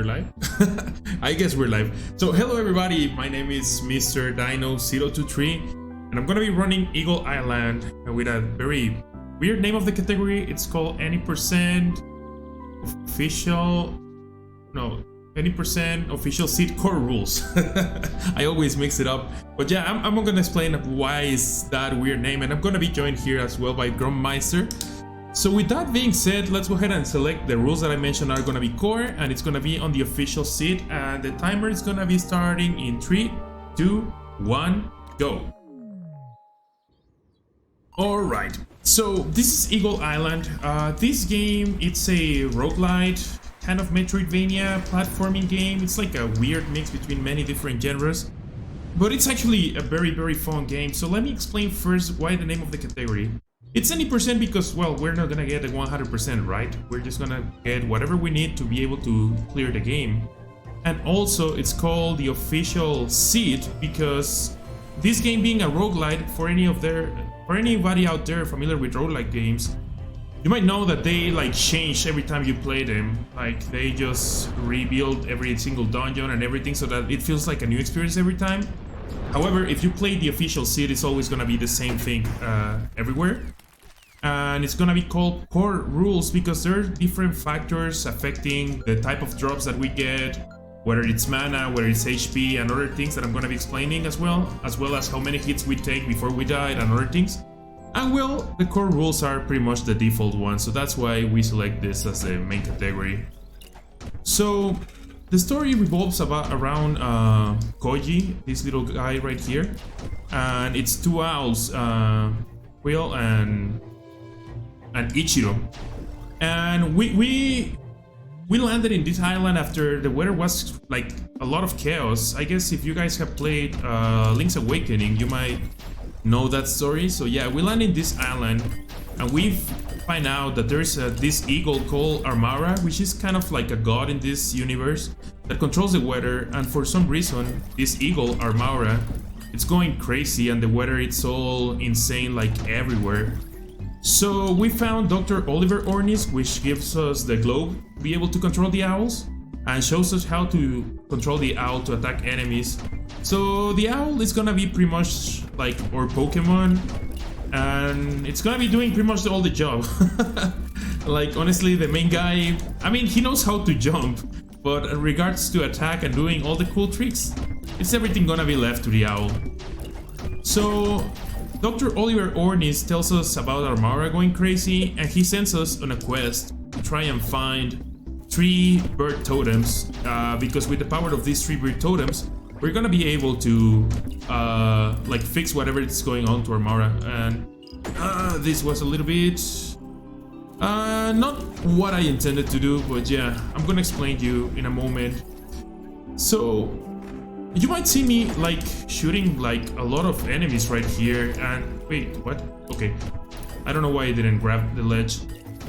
we're live? I guess we're live. So hello everybody, my name is MrDino023 and I'm gonna be running Eagle Island with a very weird name of the category. It's called any percent official seed core rules. I always mix it up, but yeah, I'm gonna explain why is that weird name, and I'm gonna be joined here as well by Grummeister. So with that being said, let's go ahead and select the rules that I mentioned are gonna be core, and it's gonna be on the official seed, and the timer is gonna be starting in 3, 2, 1, go. Alright, so this is Eagle Island. This game, it's a roguelite, kind of Metroidvania platforming game. It's like a weird mix between many different genres, but it's actually a very fun game. So let me explain first why the name of the category. It's any percent because, well, we're not gonna get a 100%, right? We're just gonna get whatever we need to be able to clear the game. And also, it's called the official seed because this game being a roguelite, for anybody out there familiar with roguelite games, you might know that they like change every time you play them. Like they just rebuild every single dungeon and everything so that it feels like a new experience every time. However, if you play the official seed, it's always gonna be the same thing everywhere. And it's gonna be called core rules because there are different factors affecting the type of drops that we get, whether it's mana, whether it's HP, and other things that I'm gonna be explaining as well as how many hits we take before we die and other things. And well, the core rules are pretty much the default ones, so that's why we select this as the main category. So the story revolves around Koji, this little guy right here, and it's two owls, Will and Ichiro, and we landed in this island after the weather was like a lot of chaos. I guess if you guys have played Link's Awakening, you might know that story. So yeah, we land in this island and we find out that there's this eagle called Armara, which is kind of like a god in this universe that controls the weather, and for some reason this eagle Armara, it's going crazy and the weather, it's all insane like everywhere. So we found Dr. Oliver Ornis, which gives us the globe to be able to control the owls and shows us how to control the owl to attack enemies. So the owl is gonna be pretty much like our Pokemon, and it's gonna be doing pretty much all the job. Like honestly, the main guy, I mean, he knows how to jump, but in regards to attack and doing all the cool tricks, it's everything gonna be left to the owl. So Dr. Oliver Ornis tells us about Armara going crazy, and he sends us on a quest to try and find 3 bird totems, because with the power of these 3 bird totems, we're gonna be able to like fix whatever is going on to Armara. And this was a little bit not what I intended to do, but yeah, I'm gonna explain to you in a moment. So you might see me like shooting like a lot of enemies right here, and wait, what? Okay, I don't know why I didn't grab the ledge.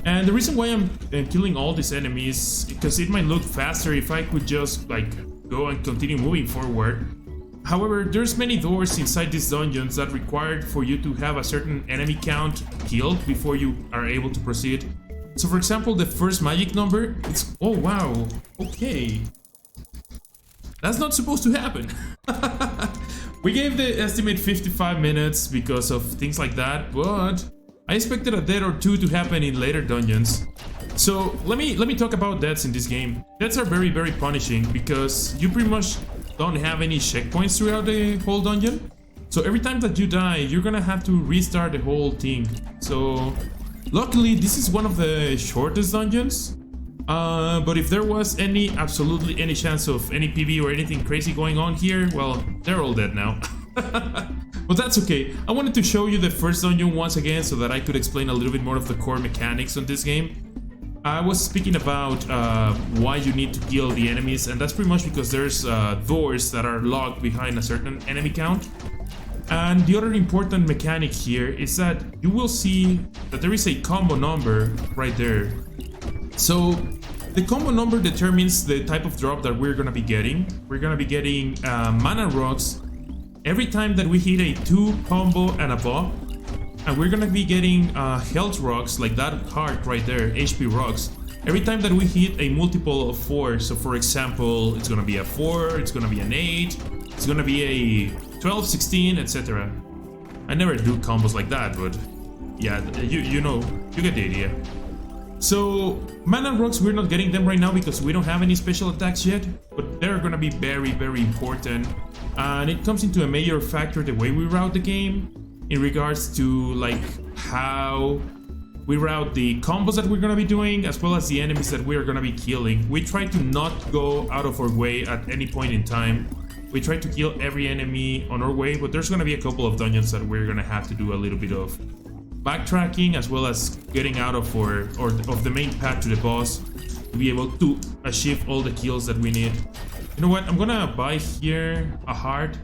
And the reason why I'm killing all these enemies, because it might look faster if I could just like go and continue moving forward. However, there's many doors inside these dungeons that require for you to have a certain enemy count killed before you are able to proceed. So for example, the first magic number, it's, oh wow, okay. That's not supposed to happen. We gave the estimate 55 minutes because of things like that, but I expected a death or two to happen in later dungeons. So let me talk about deaths in this game. Deaths are very punishing because you pretty much don't have any checkpoints throughout the whole dungeon. So every time that you die, you're gonna have to restart the whole thing. So luckily this is one of the shortest dungeons. But if there was absolutely any chance of any PV or anything crazy going on here, well, they're all dead now. But that's okay. I wanted to show you the first dungeon once again so that I could explain a little bit more of the core mechanics on this game. I was speaking about why you need to kill the enemies, and that's pretty much because there's doors that are locked behind a certain enemy count. And the other important mechanic here is that you will see that there is a combo number right there. So the combo number determines the type of drop that we're gonna be getting. We're gonna be getting mana rocks every time that we hit a 2 combo and above, and we're gonna be getting health rocks like that heart right there, HP rocks, every time that we hit a multiple of 4, so for example, it's gonna be a 4, it's gonna be an 8, it's gonna be a 12, 16, etc. I never do combos like that, but yeah, you know, you get the idea. So, mana rocks, we're not getting them right now because we don't have any special attacks yet, but they're gonna be very, very important. And it comes into a major factor the way we route the game in regards to like how we route the combos that we're gonna be doing as well as the enemies that we're gonna be killing. We try to not go out of our way at any point in time. We try to kill every enemy on our way, but there's gonna be a couple of dungeons that we're gonna have to do a little bit of backtracking as well as getting out of of the main path to the boss to be able to achieve all the kills that we need. You know what? I'm gonna buy here a heart.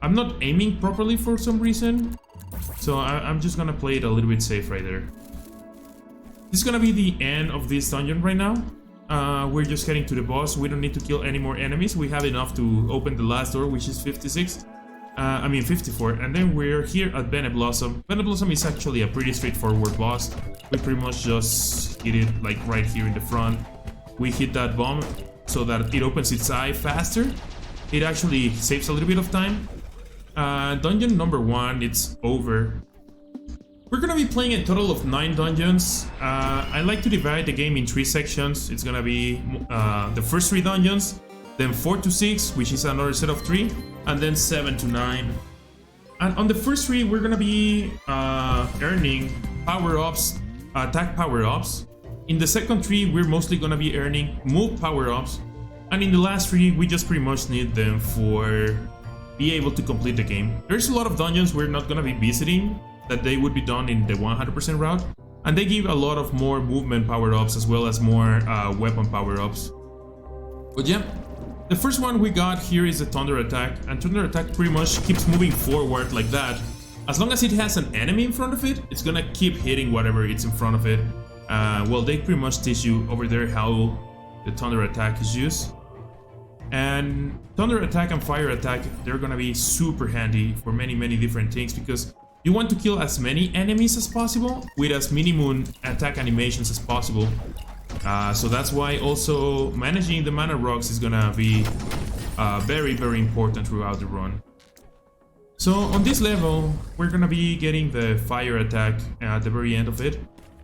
I'm not aiming properly for some reason, so I'm just gonna play it a little bit safe right there. This is gonna be the end of this dungeon right now. We're just heading to the boss. We don't need to kill any more enemies. We have enough to open the last door, which is 56. 54, and then we're here at Bene Blossom. Bene Blossom is actually a pretty straightforward boss. We pretty much just hit it like right here in the front. We hit that bomb so that it opens its eye faster. It actually saves a little bit of time. Dungeon number 1, it's over. We're gonna be playing a total of 9 dungeons. I like to divide the game in 3 sections. It's gonna be the first 3 dungeons, then 4 to 6, which is another set of 3, and then 7 to 9. And on the first 3, we're gonna be earning power-ups, attack power-ups. In the second 3, we're mostly gonna be earning move power-ups. And in the last 3, we just pretty much need them for be able to complete the game. There's a lot of dungeons we're not gonna be visiting that they would be done in the 100% route. And they give a lot of more movement power-ups as well as more weapon power-ups. But yeah. The first one we got here is a Thunder Attack, and Thunder Attack pretty much keeps moving forward like that. As long as it has an enemy in front of it, it's gonna keep hitting whatever it's in front of it. Well, they pretty much teach you over there how the Thunder Attack is used. And Thunder Attack and Fire Attack, they're gonna be super handy for many, many different things because you want to kill as many enemies as possible with as minimum attack animations as possible. So that's why also managing the mana rocks is gonna be very, very important throughout the run. So on this level, we're gonna be getting the Fire Attack at the very end of it.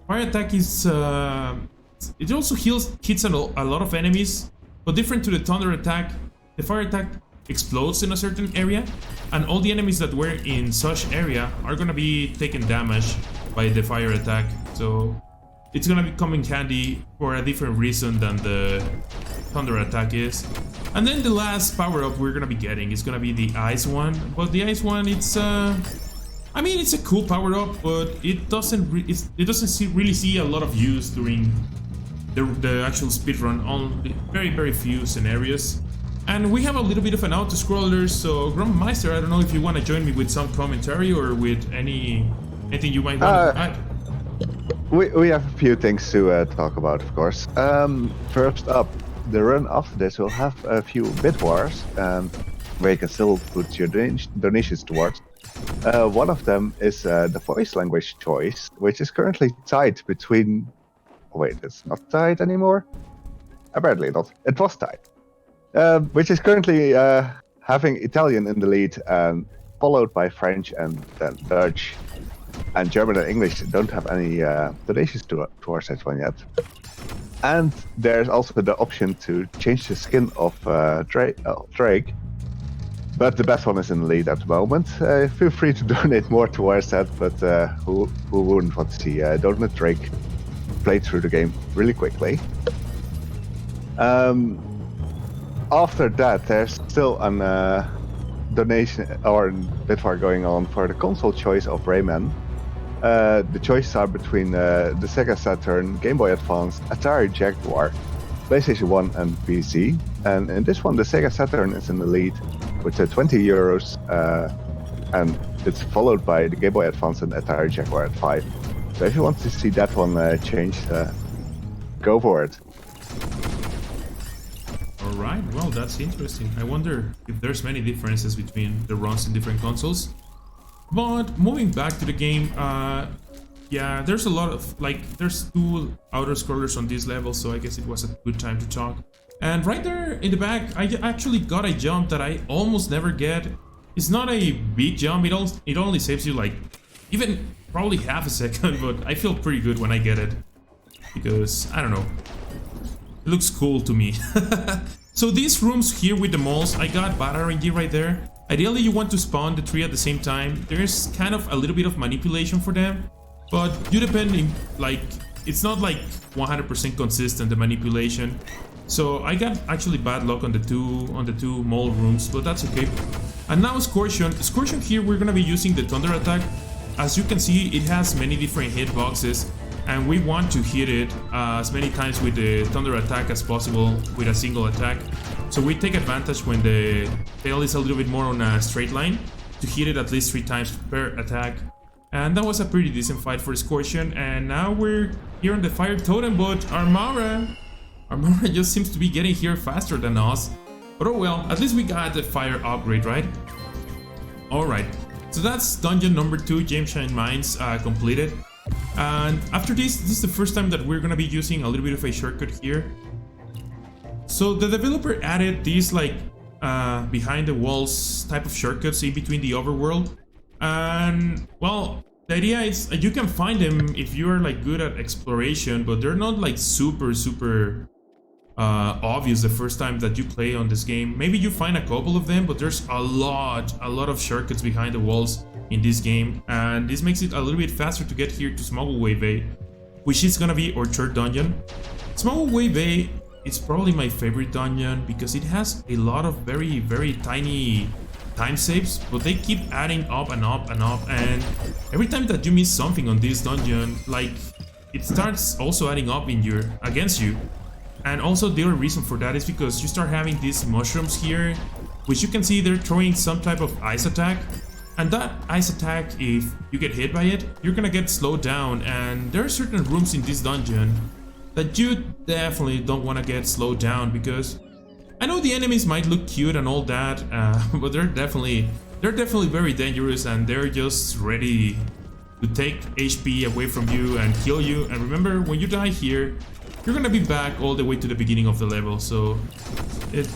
Fire Attack is... it also hits a lot of enemies, but different to the Thunder Attack, the Fire Attack explodes in a certain area, and all the enemies that were in such area are gonna be taking damage by the Fire Attack. So it's gonna come in handy for a different reason than the Thunder Attack is. And then the last power-up we're gonna be getting is gonna be the Ice one. But the Ice one, it's I mean, it's a cool power-up, but it doesn't really see a lot of use during the actual speedrun on very, very few scenarios. And we have a little bit of an auto-scroller, so Grandmeister, I don't know if you want to join me with some commentary or with anything you might want to add. We have a few things to talk about, of course. First up, the run after this will have a few bit wars, where you can still put your donations towards. One of them is the voice language choice, which is currently tied between... Wait, it's not tied anymore? Apparently not. It was tied. Which is currently having Italian in the lead, followed by French and then Dutch. And German and English don't have any donations towards that one yet. And there's also the option to change the skin of Drake. But the best one is in the lead at the moment. Feel free to donate more towards that, but who wouldn't want to see Donut Drake play through the game really quickly? After that, there's still an donation or bit war going on for the console choice of Rayman. The choices are between the Sega Saturn, Game Boy Advance, Atari Jaguar, PlayStation 1 and PC. And in this one, the Sega Saturn is in the lead with €20, and it's followed by the Game Boy Advance and Atari Jaguar at 5. So if you want to see that one changed, go for it. Alright, well, that's interesting. I wonder if there's many differences between the runs in different consoles. But moving back to the game, yeah, there's a lot of, like, there's 2 outer scrollers on this level, so I guess it was a good time to talk. And right there in the back, I actually got a jump that I almost never get. It's not a big jump, it only saves you like, even probably half a second, but I feel pretty good when I get it. Because, I don't know, it looks cool to me. So these rooms here with the moles, I got bad RNG right there. Ideally you want to spawn the 3 at the same time. There's kind of a little bit of manipulation for them, but you depend in, like, it's not like 100% consistent, the manipulation. So I got actually bad luck on the two mole rooms, but that's okay. And now Scorpion. Scorpion here we're gonna be using the Thunder attack. As you can see, it has many different hitboxes, and we want to hit it as many times with the Thunder attack as possible with a single attack. So we take advantage when the tail is a little bit more on a straight line to hit it at least 3 times per attack. And that was a pretty decent fight for Scorpion. And now we're here on the Fire Totem, but Armara just seems to be getting here faster than us. But oh well, at least we got the fire upgrade, right? Alright, so that's dungeon number 2, Gemshine Mines, completed. And after this is the first time that we're gonna be using a little bit of a shortcut here. So the developer added these like behind the walls type of shortcuts in between the overworld. And well, the idea is you can find them if you are like good at exploration, but they're not like super obvious the first time that you play on this game. Maybe you find a couple of them, but there's a lot of shortcuts behind the walls in this game, and this makes it a little bit faster to get here to Smuggleway Bay, which is gonna be our 3rd dungeon. Smuggleway Bay is probably my favorite dungeon because it has a lot of very tiny time saves, but they keep adding up and up and up, and every time that you miss something on this dungeon, like, it starts also adding up against you. And also the other reason for that is because you start having these mushrooms here, which you can see they're throwing some type of ice attack. And that ice attack, if you get hit by it, you're gonna get slowed down. And there are certain rooms in this dungeon that you definitely don't want to get slowed down, because I know the enemies might look cute and all that, but they're definitely very dangerous, and they're just ready to take HP away from you and kill you. And remember, when you die here, you're gonna be back all the way to the beginning of the level, so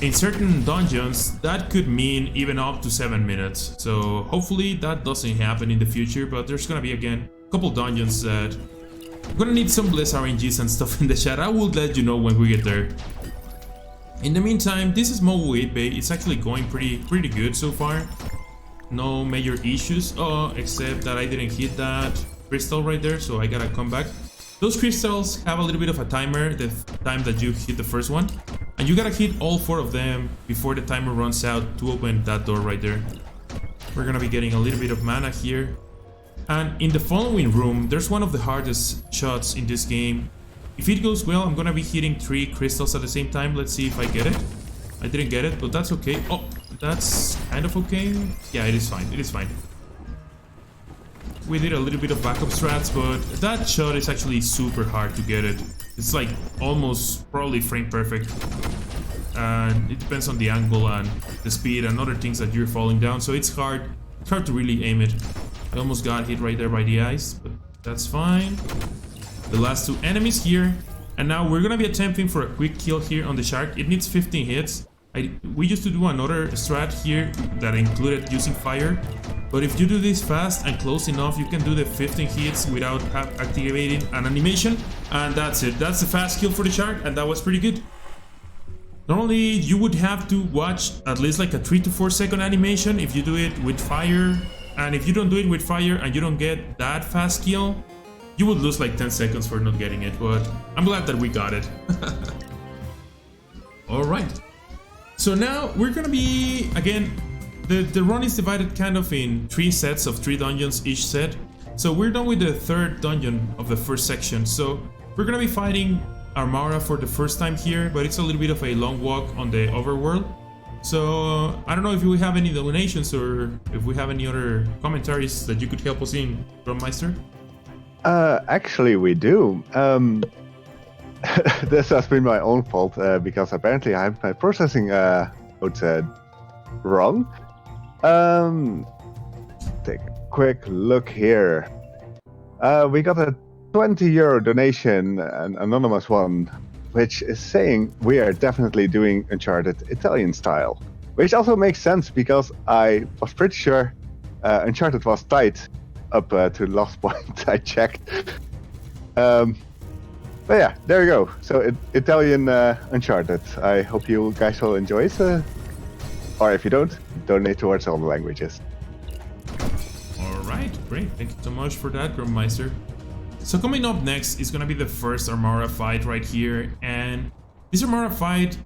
in certain dungeons that could mean even up to 7 minutes. So hopefully that doesn't happen in the future, but there's gonna be again a couple dungeons that I'm gonna need some Bless RNGs and stuff in the chat. I will let you know when we get there. In the meantime, this is Smuggleway Bay. It's actually going pretty good so far. No major issues, except that I didn't hit that crystal right there, so I gotta come back. Those crystals have a little bit of a timer, the time that you hit the first one, and you gotta hit all 4 of them before the timer runs out to open that door right there. We're gonna be getting a little bit of mana here. And in the following room, there's one of the hardest shots in this game. If it goes well, I'm gonna be hitting 3 crystals at the same time. Let's see if I get it. I didn't get it, but that's okay. Oh, that's kind of okay. Yeah, it is fine, it is fine. We did a little bit of backup strats, but that shot is actually super hard to get it. It's like almost probably frame perfect. And it depends on the angle and the speed and other things that you're falling down, so it's hard to really aim it. I almost got hit right there by the ice, but that's fine. The last 2 enemies here, and now we're gonna be attempting for a quick kill here on the shark. It needs 15 hits. We used to do another strat here that included using fire, but if you do this fast and close enough, you can do the 15 hits without activating an animation, and that's it. That's the fast kill for the shark, and that was pretty good. Normally you would have to watch at least like a 3 to 4 second animation if you do it with fire, and if you don't do it with fire and you don't get that fast kill, you would lose like 10 seconds for not getting it, but I'm glad that we got it. Alright, so now we're gonna be, again, the run is divided kind of in 3 sets of 3 dungeons each set. So we're done with the 3rd dungeon of the first section, so we're gonna be fighting Armara for the first time here, but it's a little bit of a long walk on the overworld. So I don't know if we have any donations or if we have any other commentaries that you could help us in, Drummeister. Actually we do. This has been my own fault because apparently I have my processing code wrong. Take a quick look here. We got a 20 € donation, an anonymous one, which is saying we are definitely doing Uncharted Italian style. Which also makes sense because I was pretty sure Uncharted was tight up to the last point I checked. But yeah, there you go. So Italian Uncharted. I hope you guys will enjoy it. Or if you don't, donate towards all the languages. Alright, great. Thank you so much for that, Grummeister. So coming up next is gonna be the first Armara fight right here, and this Armara fight,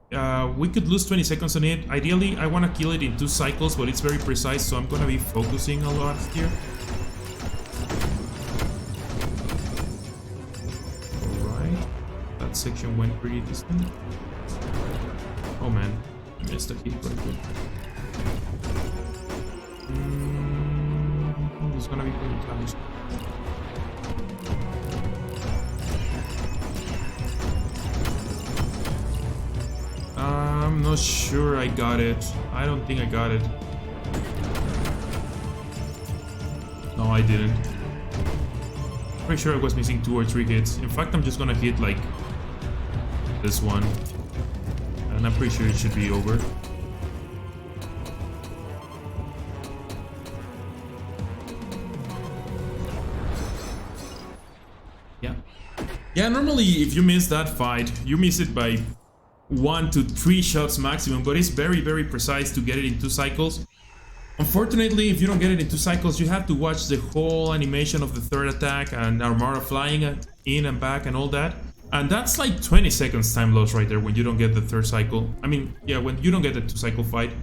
we could lose 20 seconds on it. Ideally, I want to kill it in 2 cycles, but it's very precise, so I'm gonna be focusing a lot here. Alright, that section went pretty decent. Oh man, I missed a hit right there. It's gonna be pretty close. I'm not sure I got it. I don't think I got it. No, I didn't. Pretty sure I was missing 2 or 3 hits. In fact, I'm just gonna hit like this one, and I'm pretty sure it should be over. Yeah, normally if you miss that fight, you miss it by 1 to 3 shots maximum, but it's very, very precise to get it in 2 cycles. Unfortunately, if you don't get it in 2 cycles, you have to watch the whole animation of the 3rd attack and Armara flying in and back and all that. And that's like 20 seconds time loss right there when you don't get the 3rd cycle. I mean, yeah, when you don't get the 2 cycle fight.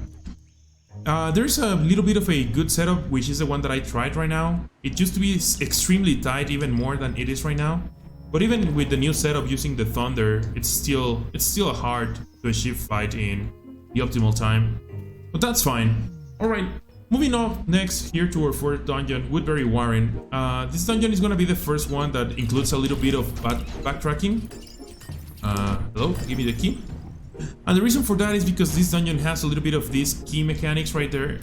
There's a little bit of a good setup, which is the one that I tried right now. It used to be extremely tight, even more than it is right now. But even with the new setup using the Thunder, it's still a hard to achieve fight in the optimal time. But that's fine. Alright, moving on next here to our 4th dungeon, Woodbury Warren. This dungeon is gonna be the first one that includes a little bit of backtracking. Hello, give me the key. And the reason for that is because this dungeon has a little bit of these key mechanics right there.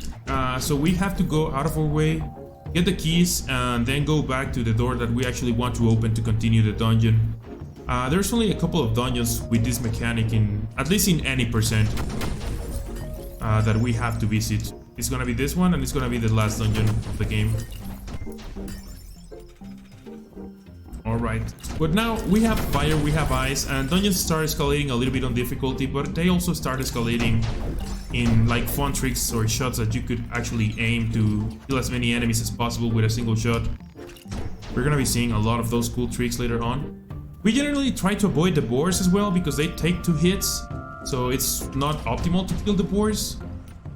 So we have to go out of our way, get the keys, and then go back to the door that we actually want to open to continue the dungeon. There's only a couple of dungeons with this mechanic at least in any percent that we have to visit. It's gonna be this one, and it's gonna be the last dungeon of the game. Alright, but now we have fire, we have ice, and dungeons start escalating a little bit on difficulty, but they also start escalating in like fun tricks or shots that you could actually aim to kill as many enemies as possible with a single shot. We're gonna be seeing a lot of those cool tricks later on. We generally try to avoid the boars as well because they take 2 hits, so it's not optimal to kill the boars.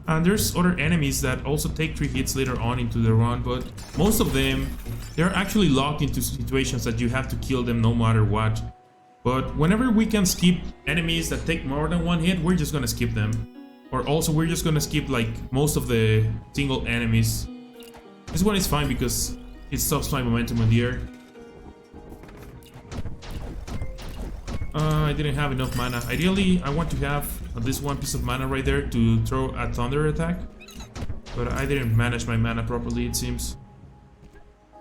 And there's other enemies that also take 3 hits later on into the run, but most of them, they're actually locked into situations that you have to kill them no matter what. But whenever we can skip enemies that take more than 1 hit, we're just gonna skip them. Or also we're just gonna skip like most of the single enemies. This one is fine because it stops my momentum in the air. I didn't have enough mana. Ideally, I want to have at least 1 piece of mana right there to throw a thunder attack. But I didn't manage my mana properly, it seems.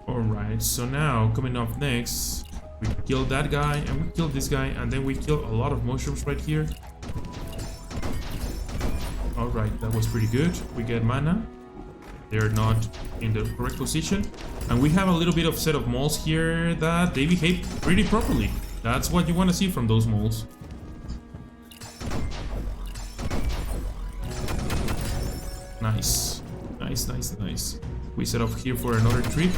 Alright, so now coming up next, we kill that guy and we kill this guy, and then we kill a lot of mushrooms right here. Alright, that was pretty good. We get mana. They're not in the correct position. And we have a little bit of set of moles here that they behave pretty properly. That's what you want to see from those moles. Nice. Nice, nice, nice. We set up here for another trip.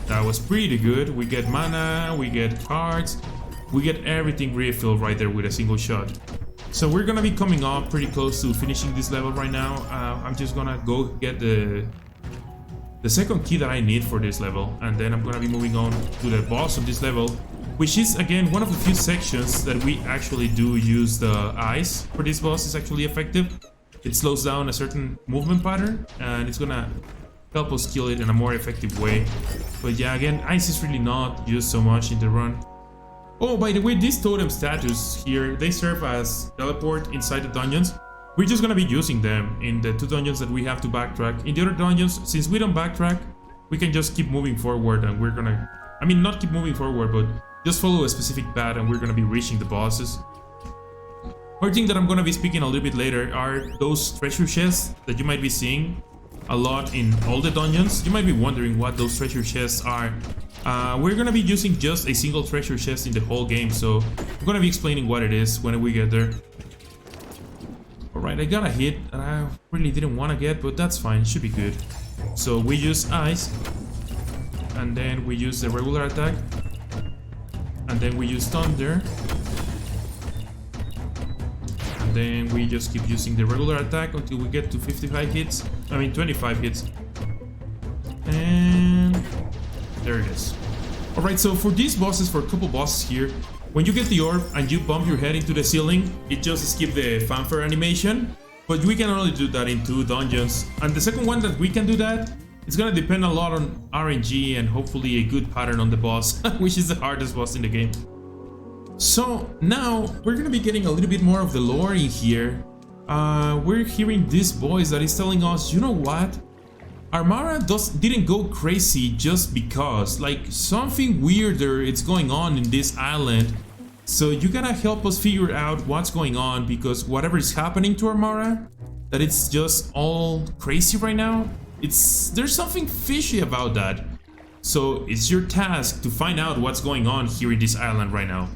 That was pretty good. We get mana, we get cards, we get everything refilled right there with a single shot. So we're gonna be coming up pretty close to finishing this level right now. I'm just gonna go get the second key that I need for this level, and then I'm gonna be moving on to the boss of this level, which is again one of the few sections that we actually do use the ice for this boss. Is actually effective. It slows down a certain movement pattern, and it's gonna help us kill it in a more effective way. But yeah, again, ice is really not used so much in the run. Oh, by the way, these totem statues here, they serve as teleport inside the dungeons. We're just gonna be using them in the 2 dungeons that we have to backtrack. In the other dungeons, since we don't backtrack, we can just keep moving forward, and we're gonna I mean, not keep moving forward, but just follow a specific path and we're gonna be reaching the bosses. One thing that I'm gonna be speaking a little bit later are those treasure chests that you might be seeing a lot in all the dungeons. You might be wondering what those treasure chests are. We're gonna be using just a single treasure chest in the whole game, so I'm gonna be explaining what it is when we get there. Alright, I got a hit that I really didn't want to get, but that's fine, it should be good. So we use ice, and then we use the regular attack, and then we use thunder, and then we just keep using the regular attack until we get to 25 hits. I mean 25 hits. And there it is. Alright, so for these bosses, for a couple bosses here, when you get the orb and you bump your head into the ceiling, it just skips the fanfare animation. But we can only do that in 2 dungeons. And the second one that we can do that, it's gonna depend a lot on RNG and hopefully a good pattern on the boss, which is the hardest boss in the game. So now we're gonna be getting a little bit more of the lore in here. We're hearing this voice that is telling us, you know what? Armara didn't go crazy just because, like, something weirder is going on in this island. So you gotta help us figure out what's going on, because whatever is happening to Armara, that it's just all crazy right now, there's something fishy about that. So it's your task to find out what's going on here in this island right now.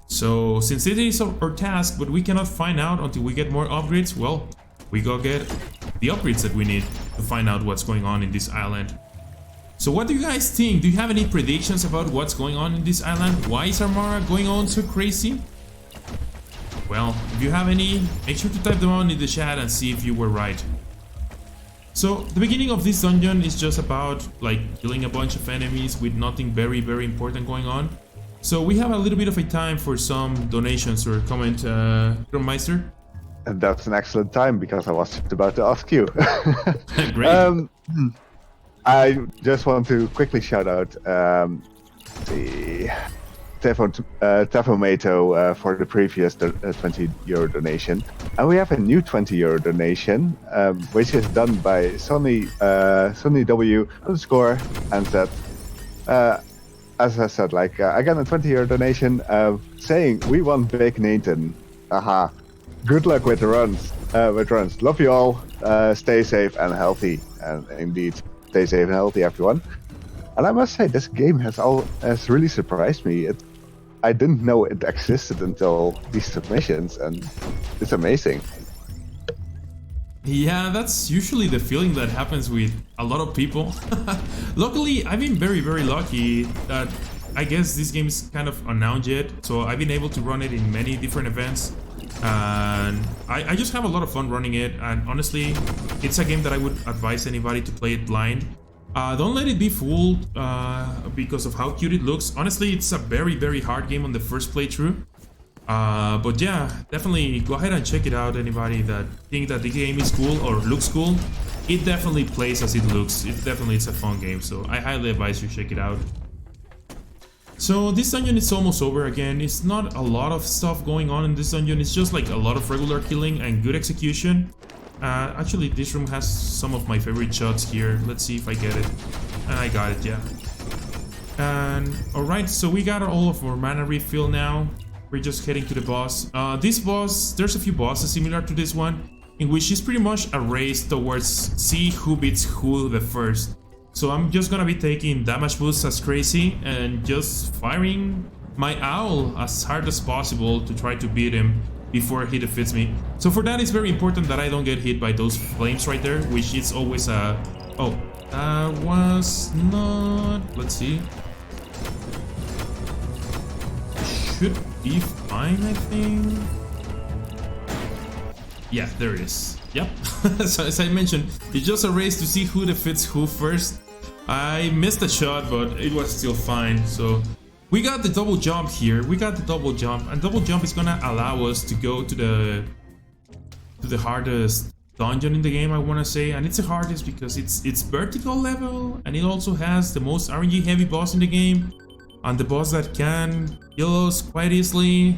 So since it is our task, but we cannot find out until we get more upgrades, well, we go get the upgrades that we need to find out what's going on in this island. So what do you guys think? Do you have any predictions about what's going on in this island? Why is Armara going on so crazy? Well, if you have any, make sure to type them on in the chat and see if you were right. So the beginning of this dungeon is just about like killing a bunch of enemies with nothing very important going on. So we have a little bit of a time for some donations or comment from Meister. And that's an excellent time because I was just about to ask you. Great. I just want to quickly shout out the Tefomato for the previous 20 euro donation. And we have a new 20 euro donation, which is done by Sonny W underscore and that, as I said, like again a 20 euro donation saying we want Big Nathan. Aha. Good luck with the runs. Love you all. Stay safe and healthy. And indeed, stay safe and healthy, everyone. And I must say, this game has really surprised me. I didn't know it existed until these submissions, and it's amazing. Yeah, that's usually the feeling that happens with a lot of people. Luckily, I've been very lucky that I guess this game is kind of announced yet, so I've been able to run it in many different events. And I just have a lot of fun running it, and honestly, it's a game that I would advise anybody to play it blind. Don't let it be fooled because of how cute it looks. Honestly, it's a very hard game on the first playthrough. But yeah, definitely go ahead and check it out. Anybody that think that the game is cool or looks cool, it definitely plays as it looks. It's a fun game, so I highly advise you check it out. So this dungeon is almost over again. It's not a lot of stuff going on in this dungeon. It's just like a lot of regular killing and good execution. Actually, this room has some of my favorite shots here. Let's see if I get it. And I got it, yeah. And alright, so we got all of our mana refill now. We're just heading to the boss. This boss, there's a few bosses similar to this one, in which it's pretty much a race towards see who beats who the first. So I'm just gonna be taking damage boosts as crazy and just firing my owl as hard as possible to try to beat him before he defeats me. So for that, it's very important that I don't get hit by those flames right there, which is always a... Oh, that was not... Let's see. Should be fine, I think. Yeah, there it is. Yep. So as I mentioned, it's just a race to see who defeats who first. I missed a shot, but it was still fine. So we got the double jump here. And double jump is gonna allow us to go to the hardest dungeon in the game, I wanna say. And it's the hardest because it's vertical level, and it also has the most RNG heavy boss in the game, and the boss that can kill us quite easily.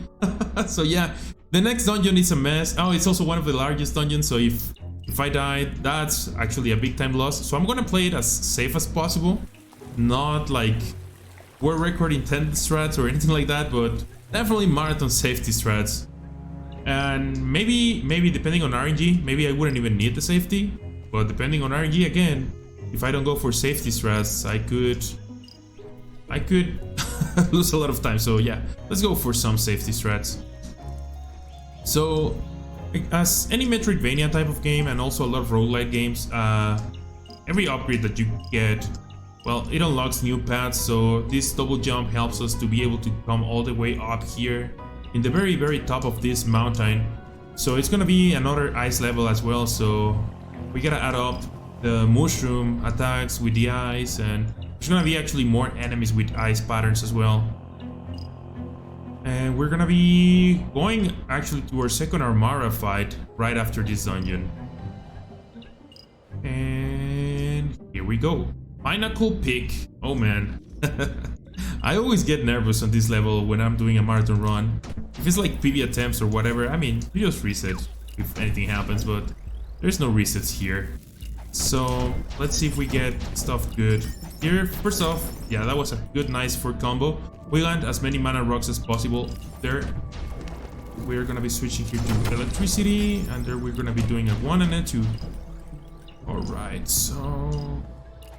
So yeah, the next dungeon is a mess. Oh, it's also one of the largest dungeons, so if I die, that's actually a big time loss. So I'm gonna play it as safe as possible, not like world record intent strats or anything like that, but definitely marathon safety strats. And maybe depending on RNG, maybe I wouldn't even need the safety, but depending on RNG again, if I don't go for safety strats, I could lose a lot of time. So yeah, let's go for some safety strats. So as any Metroidvania type of game and also a lot of roguelike games, every upgrade that you get, well, it unlocks new paths. So this double jump helps us to be able to come all the way up here in the very top of this mountain. So it's gonna be another ice level as well, so we gotta add up the mushroom attacks with the ice, and there's gonna be actually more enemies with ice patterns as well. And we're gonna be going actually to our second Armara fight right after this dungeon. And here we go. Pinnacle Peak. Oh man. I always get nervous on this level when I'm doing a marathon run. If it's like PB attempts or whatever, I mean, you just reset if anything happens, but there's no resets here. So let's see if we get stuff good. Here, first off, yeah, that was a good, nice for combo. We land as many mana rocks as possible there. We're gonna be switching here to electricity, and there we're gonna be doing a 1 and a 2. Alright, so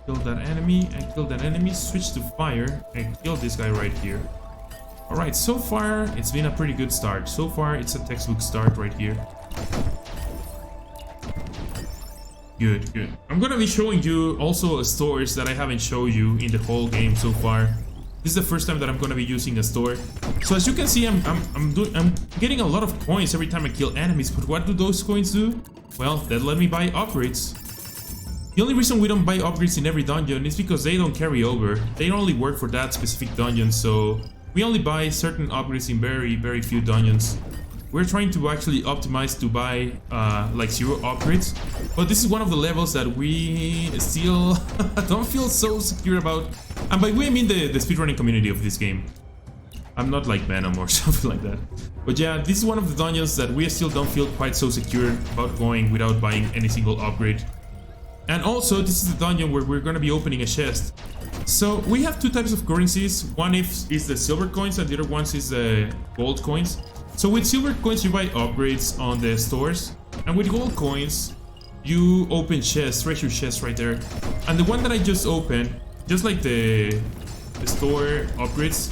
kill that enemy and kill that enemy, switch to fire and kill this guy right here. Alright, so far it's been a pretty good start. So far it's a textbook start right here. Good, good. I'm gonna be showing you also a stores that I haven't shown you in the whole game so far. This is the first time that I'm gonna be using a store. So as you can see, I'm getting a lot of coins every time I kill enemies, but what do those coins do? Well, that let me buy upgrades. The only reason we don't buy upgrades in every dungeon is because they don't carry over. They only work for that specific dungeon, so we only buy certain upgrades in very few dungeons. We're trying to actually optimize to buy like 0 upgrades, but this is one of the levels that we still don't feel so secure about. And by we I mean the speedrunning community of this game. I'm not like Venom or something like that. But yeah, this is one of the dungeons that we still don't feel quite so secure about going without buying any single upgrade. And also, this is the dungeon where we're gonna be opening a chest. So we have 2 types of currencies. One is the silver coins and the other one is the gold coins. So with silver coins you buy upgrades on the stores, and with gold coins you open chests, treasure chests right there. And the one that I just opened, just like the store upgrades,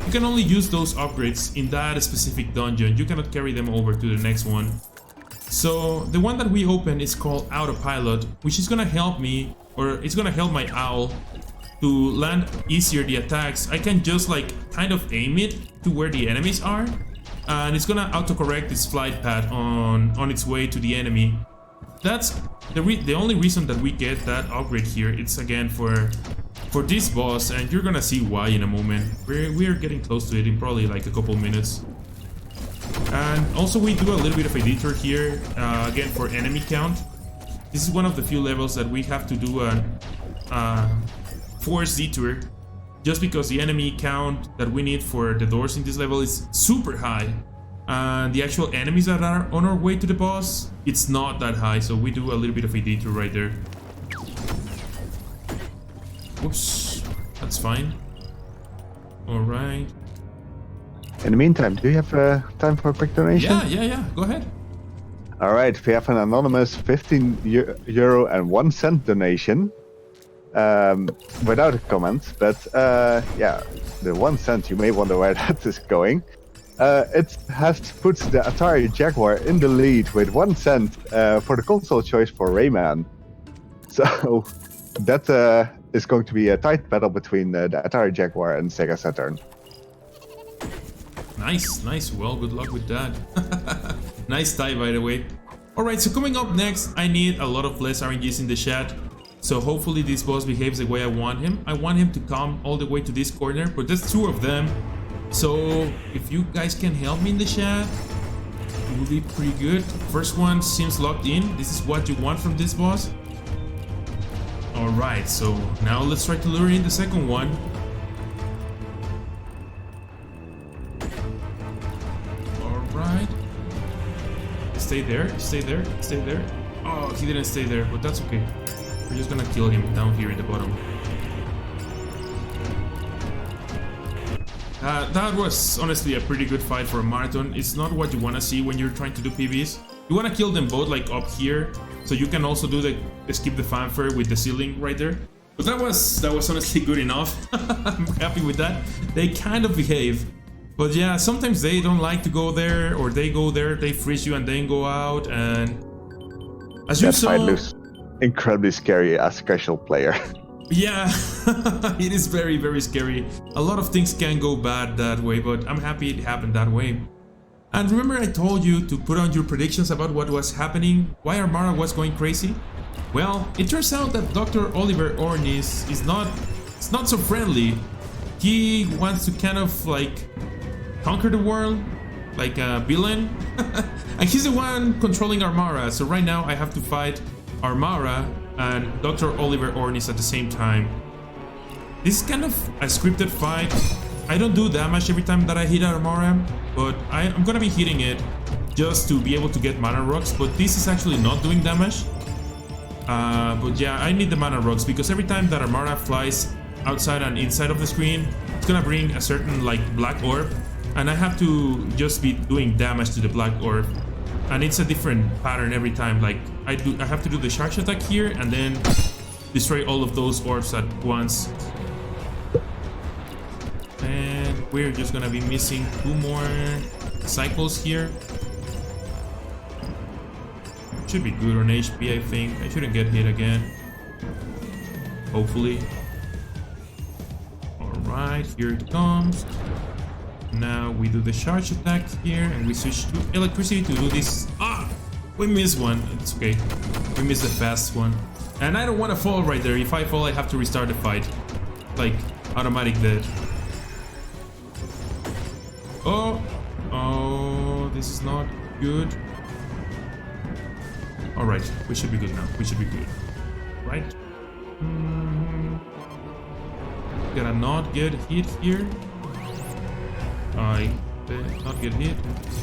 you can only use those upgrades in that specific dungeon. You cannot carry them over to the next one. So the one that we opened is called Autopilot, which is gonna help me, or it's gonna help my owl to land easier the attacks. I can just like kind of aim it to where the enemies are, and it's gonna autocorrect its flight path on its way to the enemy. That's the only reason that we get that upgrade here. It's again for this boss, and you're gonna see why in a moment. We're getting close to it in probably like a couple minutes. And also we do a little bit of a detour here, again for enemy count. This is one of the few levels that we have to do a forced detour, just because the enemy count that we need for the doors in this level is super high. And the actual enemies that are on our way to the boss, it's not that high, so we do a little bit of a detour right there. Oops, that's fine. Alright. In the meantime, do you have time for a quick donation? Yeah, go ahead. Alright, we have an anonymous €15 and 1 cent donation. Without a comment, but yeah, the 1 cent, you may wonder where that is going. It has put the Atari Jaguar in the lead with 1 cent for the console choice for Rayman. So that is going to be a tight battle between the Atari Jaguar and Sega Saturn. Nice. Well, good luck with that. Nice tie, by the way. Alright, so coming up next, I need a lot of less RNGs in the chat. So hopefully this boss behaves the way I want him. I want him to come all the way to this corner, but there's 2 of them. So if you guys can help me in the chat, it will be pretty good. First one seems locked in. This is what you want from this boss. Alright, so now let's try to lure in the second one. Alright. Stay there. Oh, he didn't stay there, but that's okay. We're just gonna kill him down here in the bottom. That was honestly a pretty good fight for a marathon. It's not what you want to see when you're trying to do PBs. You want to kill them both like up here, so you can also do the skip the fanfare with the ceiling right there. But that was honestly good enough. I'm happy with that. They kind of behave. But yeah, sometimes they don't like to go there, or they go there, they freeze you and then go out, and as you saw... That fight looks incredibly scary as a casual player. Yeah, it is very, very scary. A lot of things can go bad that way, but I'm happy it happened that way. And remember I told you to put on your predictions about what was happening, why Armara was going crazy? Well, it turns out that Dr. Oliver Ornis is not so friendly. He wants to kind of like conquer the world, like a villain. And he's the one controlling Armara, so right now I have to fight Armara and Dr. Oliver Ornis at the same time. This is kind of a scripted fight. I don't do damage every time that I hit Armara, but I'm gonna be hitting it just to be able to get mana rocks, but this is actually not doing damage. But yeah, I need the mana rocks because every time that Armara flies outside and inside of the screen, it's gonna bring a certain like black orb, and I have to just be doing damage to the black orb. And it's a different pattern every time. Like I have to do the charge attack here and then destroy all of those orbs at once. And we're just gonna be missing 2 more cycles here. Should be good on HP, I think. I shouldn't get hit again. Hopefully. Alright, here it comes. Now we do the charge attack here and we switch to electricity to do this. Ah! We missed one. It's okay. We missed the fast one. And I don't want to fall right there. If I fall, I have to restart the fight. Like, automatic death. Oh! Oh, this is not good. Alright, we should be good now. We should be good. Right? Gotta not get hit here. I not get hit.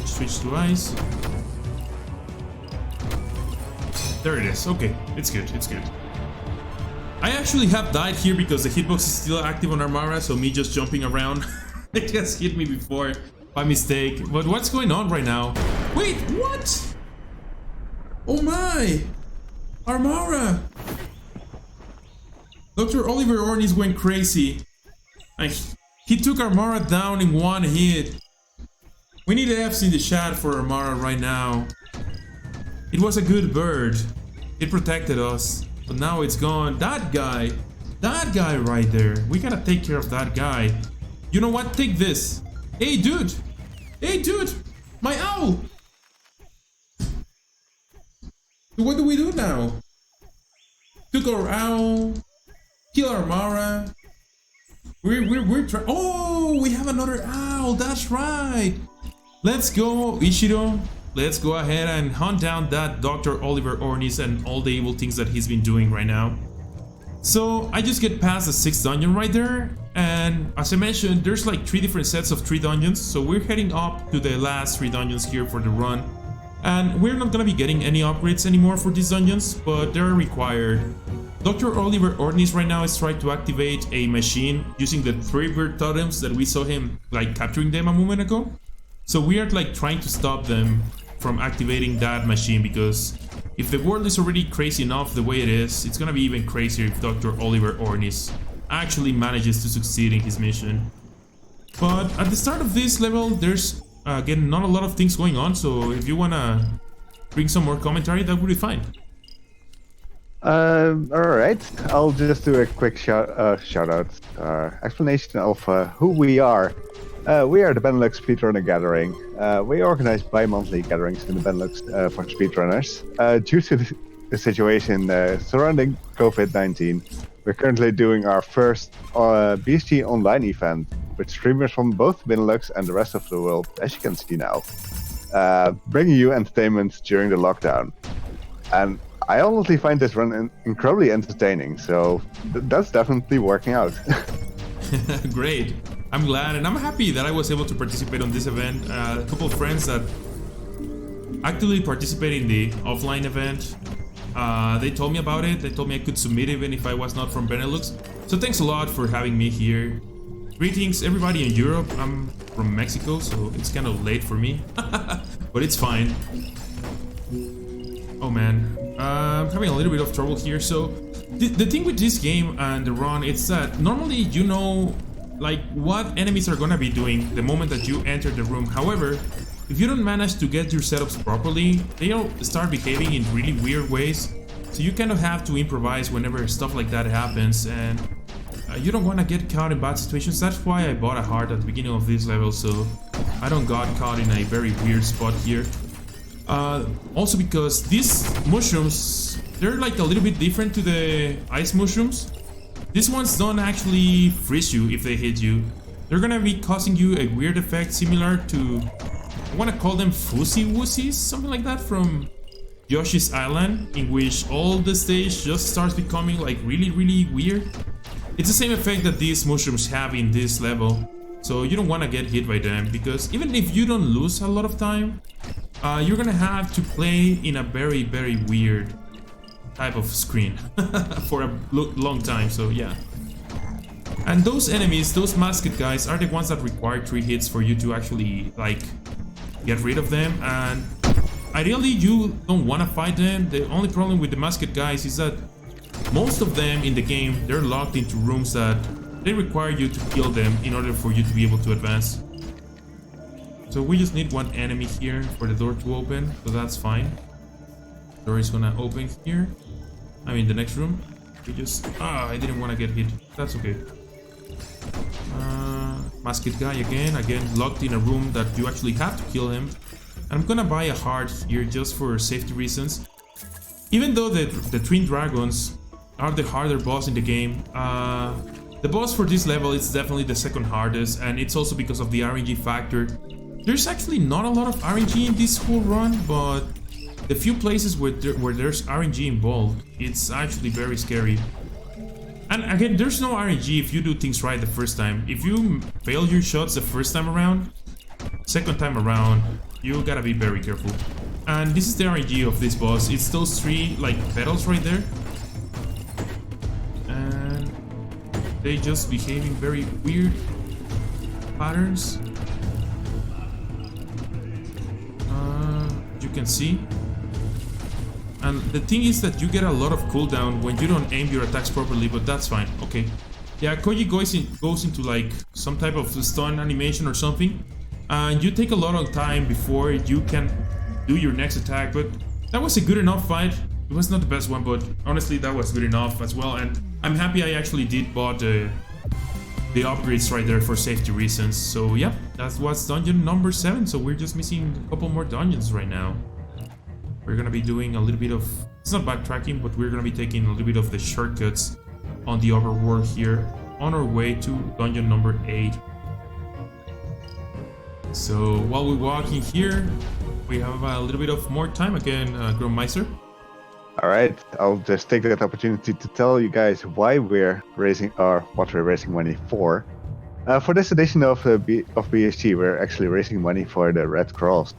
Switch to ice. There it is. Okay, it's good. It's good. I actually have died here because the hitbox is still active on Armara, so me just jumping around it just hit me before by mistake. But what's going on right now? Wait, what? Oh my! Armara! Dr. Oliver Ornis went crazy. He took Armara down in one hit. We need Fs in the chat for Armara right now. It was a good bird. It protected us. But now it's gone. That guy right there. We gotta take care of that guy. You know what? Take this. Hey, dude. Hey, dude. My owl. What do we do now? Took our owl. Kill Armara. We're trying. Oh, we have another owl. That's right. Let's go, Ishido. Let's go ahead and hunt down that Dr. Oliver Ornis and all the evil things that he's been doing right now. So I just get past the 6th dungeon right there, and as I mentioned, there's like 3 different sets of 3 dungeons. So we're heading up to the last 3 dungeons here for the run, and we're not gonna be getting any upgrades anymore for these dungeons, but they're required. Dr. Oliver Ornis right now is trying to activate a machine using the 3 bird totems that we saw him like capturing them a moment ago. So we are like trying to stop them from activating that machine, because if the world is already crazy enough the way it is, it's gonna be even crazier if Dr. Oliver Ornis actually manages to succeed in his mission. But at the start of this level, there's again not a lot of things going on, so if you wanna bring some more commentary, that would be fine. Alright, I'll just do a quick shout out, explanation of who we are. We are the Benelux Speedrunner Gathering. We organize bi-monthly gatherings in the Benelux for speedrunners. Due to the situation surrounding COVID-19, we're currently doing our first BSG online event with streamers from both Benelux and the rest of the world, as you can see now, bringing you entertainment during the lockdown. And I honestly find this run incredibly entertaining, so that's definitely working out. Great. I'm glad, and I'm happy that I was able to participate on this event. A couple of friends that actually participated in the offline event, they told me about it. They told me I could submit even if I was not from Benelux. So thanks a lot for having me here. Greetings everybody in Europe. I'm from Mexico, so it's kind of late for me. But it's fine. Oh man, I'm having a little bit of trouble here. So the thing with this game and the run, it's that normally you know like what enemies are gonna be doing the moment that you enter the room. However, if you don't manage to get your setups properly, they'll start behaving in really weird ways. So you kind of have to improvise whenever stuff like that happens, and you don't want to get caught in bad situations. That's why I bought a heart at the beginning of this level, so I don't got caught in a very weird spot here. Also because these mushrooms, they're like a little bit different to the ice mushrooms. These ones don't actually freeze you if they hit you. They're gonna be causing you a weird effect similar to, I want to call them Fuzzy Wuzzies, something like that, from Yoshi's Island, in which all the stage just starts becoming like really weird. It's the same effect that these mushrooms have in this level, so you don't want to get hit by them, because even if you don't lose a lot of time, you're gonna have to play in a very weird type of screen for a long time, so yeah. And those enemies, those masked guys, are the ones that require 3 hits for you to actually like get rid of them, and ideally you don't want to fight them. The only problem with the masked guys is that most of them in the game, they're locked into rooms that they require you to kill them in order for you to be able to advance. So we just need one enemy here for the door to open, so that's fine. Door is gonna open here. I mean the next room. We just... I didn't want to get hit. That's okay. Masked guy again locked in a room that you actually have to kill him. And I'm gonna buy a heart here just for safety reasons. Even though the Twin Dragons are the harder boss in the game, the boss for this level is definitely the second hardest, and it's also because of the RNG factor. There's actually not a lot of RNG in this whole run, but the few places where there's RNG involved, it's actually very scary. And again, there's no RNG if you do things right the first time. If you fail your shots the first time around, second time around, you gotta be very careful. And this is the RNG of this boss. It's those 3 like petals right there. And they just behaving very weird patterns. You can see. And the thing is that you get a lot of cooldown when you don't aim your attacks properly, but that's fine. Okay. Yeah, Koji goes into like some type of stun animation or something, and you take a lot of time before you can do your next attack, but that was a good enough fight. It was not the best one, but honestly that was good enough as well, and I'm happy I actually did bought the upgrades right there for safety reasons. So yeah, that was dungeon number 7, so we're just missing a couple more dungeons right now. We're gonna be doing a little bit of, it's not backtracking, but we're gonna be taking a little bit of the shortcuts on the overworld here on our way to dungeon number 8. So while we're walking here, we have a little bit of more time again, Grommeister. Alright, I'll just take that opportunity to tell you guys why we're raising, or what we're raising money for. For this edition of BSG, we're actually raising money for the Red Cross.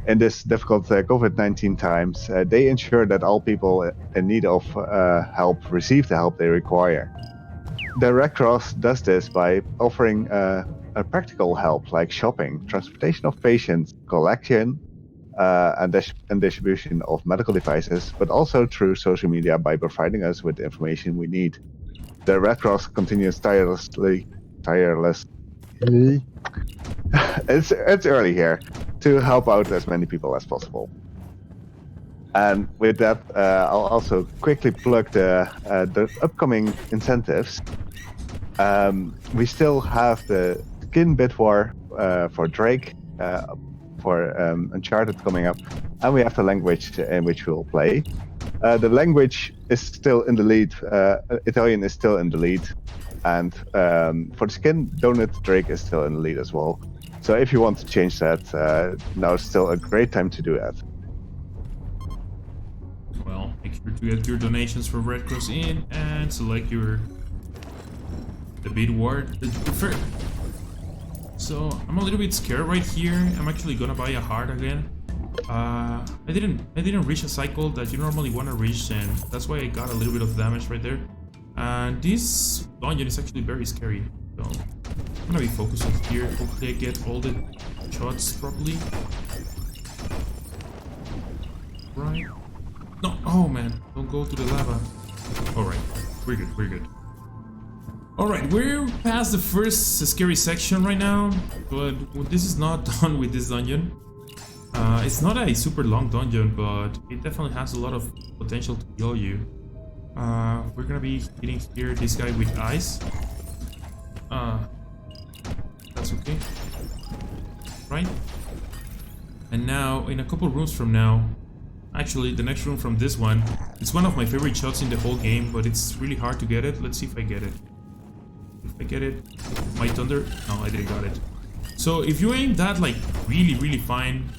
In this difficult COVID-19 times, they ensure that all people in need of help receive the help they require. The Red Cross does this by offering a practical help like shopping, transportation of patients, collection, and distribution of medical devices, but also through social media by providing us with the information we need. The Red Cross continues tirelessly. It's early here, to help out as many people as possible. And with that, I'll also quickly plug the upcoming incentives. We still have the skin bid war for Drake, for Uncharted coming up, and we have the language in which we'll play. The language is still in the lead. Italian is still in the lead, and for the skin, Donut Drake is still in the lead as well. So if you want to change that, now is still a great time to do that. Well, make sure to get your donations for Red Cross in and select the bid word that you prefer. So I'm a little bit scared right here. I'm actually gonna buy a heart again. I didn't reach a cycle that you normally want to reach, and that's why I got a little bit of damage right there. And this dungeon is actually very scary. So I'm gonna be focusing here. Hopefully I get all the shots properly. Right. No, oh man, don't go to the lava. Alright, we're good, we're good. Alright, we're past the first scary section right now, but this is not done with this dungeon. It's not a super long dungeon, but it definitely has a lot of potential to kill you. We're gonna be hitting here this guy with ice. That's okay. Right? And now, in a couple rooms from now, actually the next room from this one, it's one of my favorite shots in the whole game, but it's really hard to get it. Let's see if I get it. If I get it, my thunder, no, I didn't got it. So if you aim that like really fine,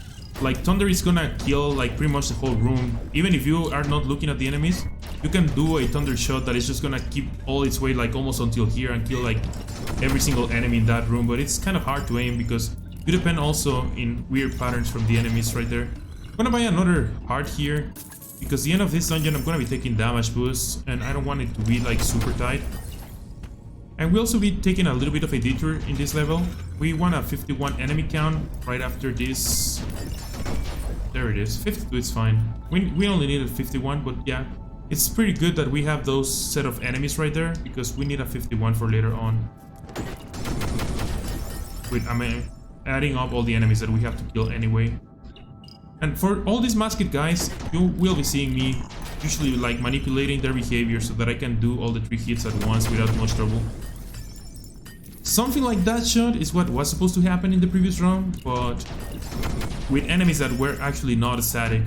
like thunder is gonna kill like pretty much the whole room. Even if you are not looking at the enemies, you can do a thunder shot that is just gonna keep all its way like almost until here and kill like every single enemy in that room. But it's kind of hard to aim because you depend also in weird patterns from the enemies right there. I'm gonna buy another heart here because the end of this dungeon I'm gonna be taking damage boosts and I don't want it to be like super tight. And we'll also be taking a little bit of a detour in this level. We want a 51 enemy count right after this. There it is. 52 is fine. We only needed 51, but yeah, it's pretty good that we have those set of enemies right there because we need a 51 for later on. I mean, adding up all the enemies that we have to kill anyway. And for all these masked guys, you will be seeing me usually like manipulating their behavior so that I can do all the 3 hits at once without much trouble. Something like that shot is what was supposed to happen in the previous round, but with enemies that were actually not static.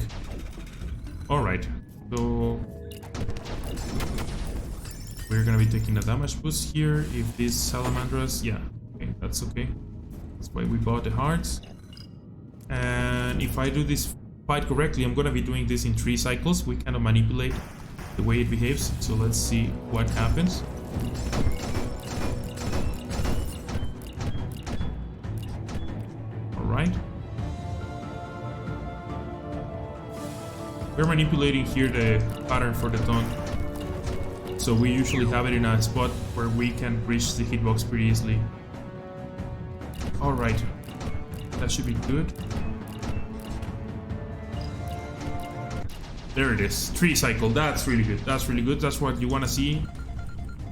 Alright, so we're gonna be taking a damage boost here if these salamandras, yeah, okay, that's okay. That's why we bought the hearts. And if I do this fight correctly, I'm gonna be doing this in 3 cycles. We kind of manipulate the way it behaves. So let's see what happens. Alright. We're manipulating here the pattern for the tongue. So we usually have it in a spot where we can reach the hitbox pretty easily. Alright. That should be good. There it is. 3 cycle. That's really good. That's really good. That's what you want to see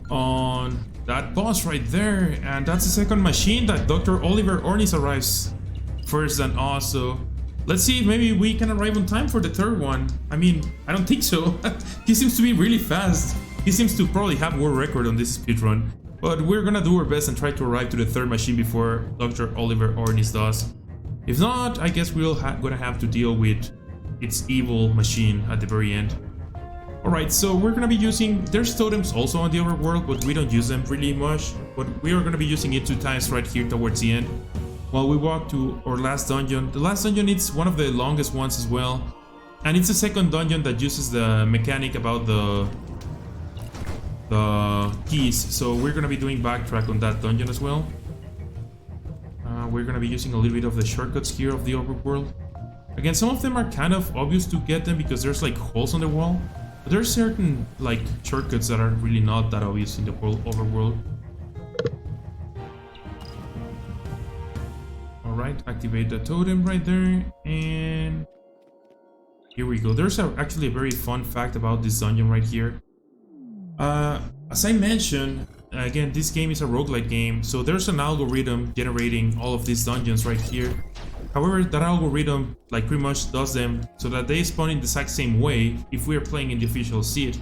on that boss right there. And that's the second machine that Dr. Oliver Ornis arrives first than us. So let's see if maybe we can arrive on time for the third one. I mean, I don't think so. He seems to be really fast. He seems to probably have world record on this speedrun. But we're gonna do our best and try to arrive to the third machine before Dr. Oliver Ornis does. If not, I guess we're gonna have to deal with its evil machine at the very end. Alright, so we're gonna be using, there's totems also on the overworld, but we don't use them really much. But we are gonna be using it 2 times right here towards the end. While we walk to our last dungeon. The last dungeon is one of the longest ones as well. And it's the second dungeon that uses the mechanic about the keys. So we're gonna be doing backtrack on that dungeon as well. We're gonna be using a little bit of the shortcuts here of the overworld. Again, some of them are kind of obvious to get them because there's like holes on the wall. But there's certain like shortcuts that are really not that obvious in the overworld. Alright, activate the totem right there, and here we go. There's actually a very fun fact about this dungeon right here. As I mentioned, again, this game is a roguelike game, so there's an algorithm generating all of these dungeons right here. However, that algorithm like pretty much does them so that they spawn in the exact same way if we're playing in the official seed.